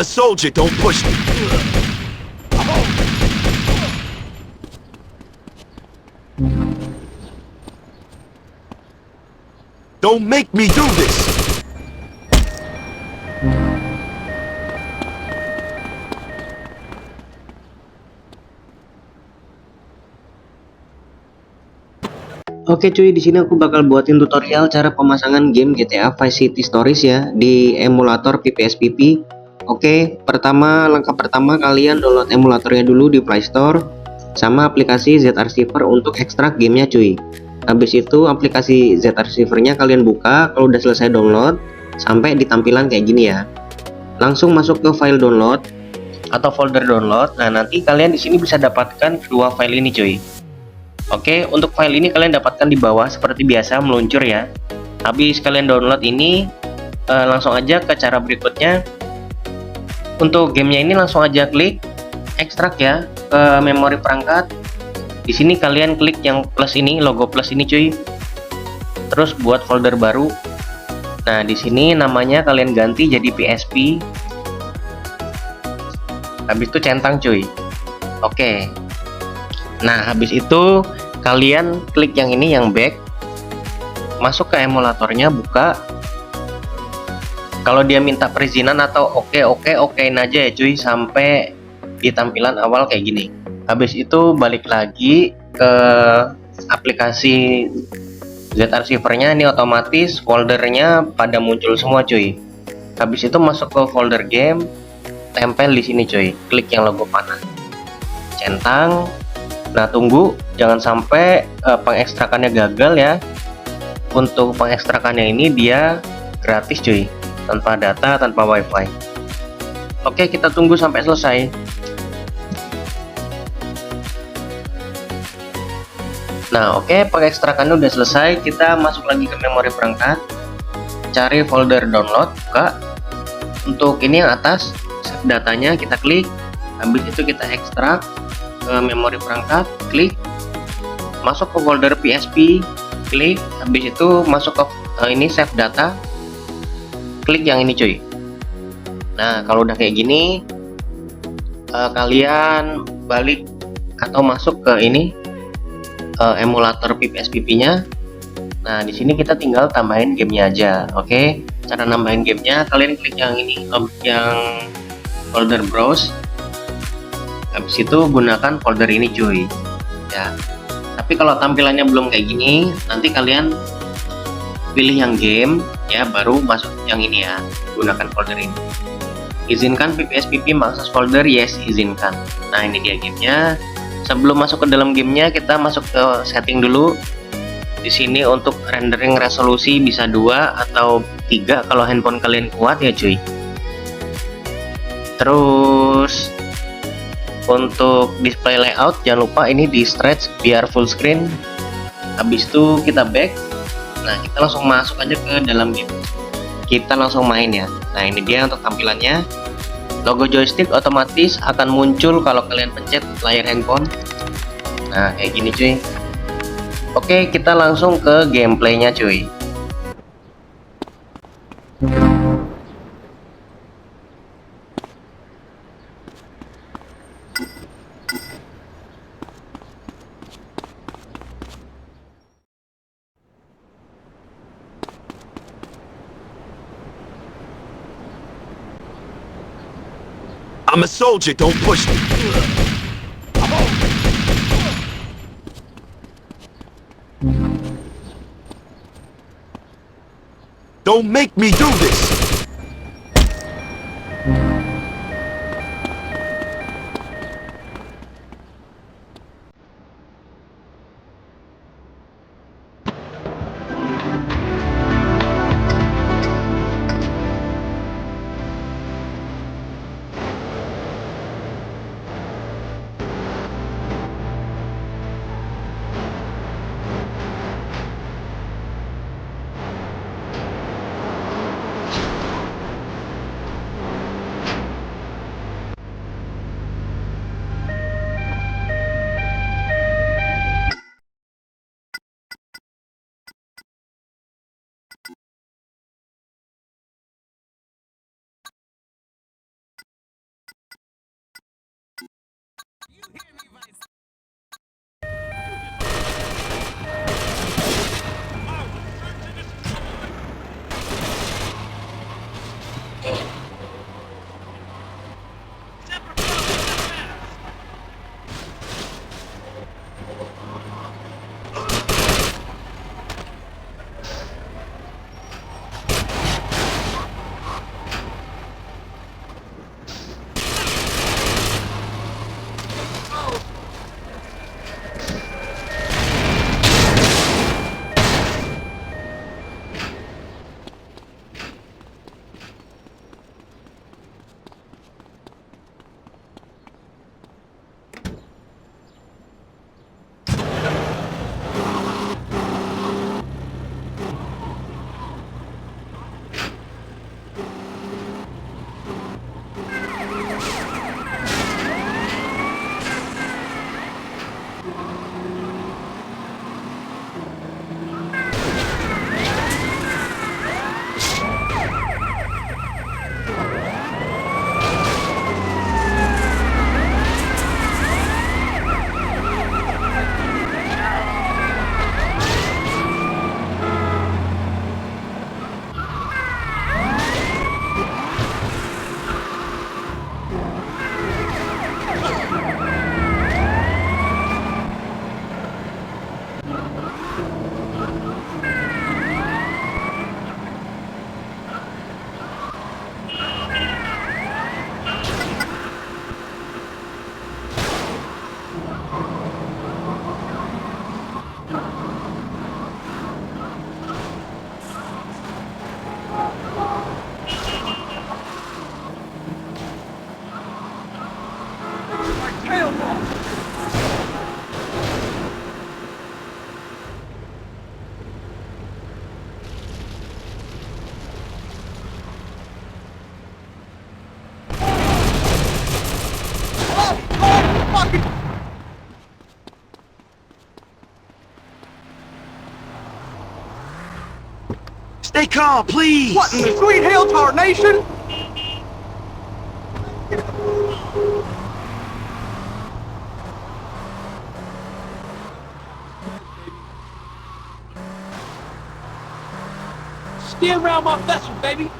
A soldier, don't push me. Don't make me do this. Oke cuy, di sini aku bakal buatin tutorial cara pemasangan game GTA Vice City Stories ya di emulator PPSPP. Oke, langkah pertama kalian download emulatornya dulu di Play Store sama aplikasi Z-Archiver untuk ekstrak gamenya cuy. Habis itu aplikasi Z-Archivernya kalian buka kalau udah selesai download sampai di tampilan kayak gini ya. Langsung masuk ke file download atau folder download. Nah, nanti kalian di sini bisa dapatkan kedua file ini cuy. Oke, untuk file ini kalian dapatkan di bawah seperti biasa meluncur ya. Habis kalian download ini, langsung aja ke cara berikutnya. Untuk gamenya ini langsung aja klik ekstrak ya ke memori perangkat. Di sini kalian klik yang plus ini, logo plus ini cuy. Terus buat folder baru. Nah, di sini namanya kalian ganti jadi PSP. Habis itu centang cuy. Oke. Nah, habis itu kalian klik yang ini, yang back, masuk ke emulatornya, buka. Kalau dia minta perizinan atau okein aja ya cuy sampai di tampilan awal kayak gini. Habis itu balik lagi ke aplikasi Z-Archivernya, ini otomatis foldernya pada muncul semua cuy. Habis itu masuk ke folder game, tempel di sini cuy, klik yang logo panah, centang. Nah, tunggu jangan sampai pengekstrakannya gagal ya. Untuk pengekstrakannya ini dia gratis cuy, tanpa data, tanpa wifi. Oke, kita tunggu sampai selesai. Nah, oke, pengekstrakannya udah selesai. Kita masuk lagi ke memori perangkat, cari folder download, buka. Untuk ini yang atas, save datanya kita klik. Habis itu kita ekstrak ke memori perangkat, klik, masuk ke folder PSP, klik, habis itu masuk ke ini save data, klik yang ini cuy. Nah, kalau udah kayak gini, kalian balik atau masuk ke ini emulator PPSPP nya. Nah, di sini kita tinggal tambahin gamenya aja. Oke, cara nambahin gamenya kalian klik yang ini, yang folder browse. Habis itu gunakan folder ini cuy ya. Tapi kalau tampilannya belum kayak gini, nanti kalian pilih yang game ya, baru masuk yang ini ya, gunakan folder ini. Izinkan PPSPP mengakses folder, yes, izinkan. Nah, ini dia gamenya. Sebelum masuk ke dalam gamenya, kita masuk ke setting dulu. Di sini untuk rendering resolusi bisa 2 atau 3 kalau handphone kalian kuat ya cuy. Terus untuk display layout jangan lupa ini di stretch biar full screen. Habis itu kita back. Nah, kita langsung masuk aja ke dalam game. Kita langsung main ya. Nah, ini dia untuk tampilannya. Logo joystick otomatis akan muncul kalau kalian pencet layar handphone. Nah, kayak gini cuy. Oke, kita langsung ke gameplaynya cuy. I'm a soldier, don't push me. Don't make me do this. Stay calm, please. What in the sweet hell tarnation? Steer around my vessel, baby.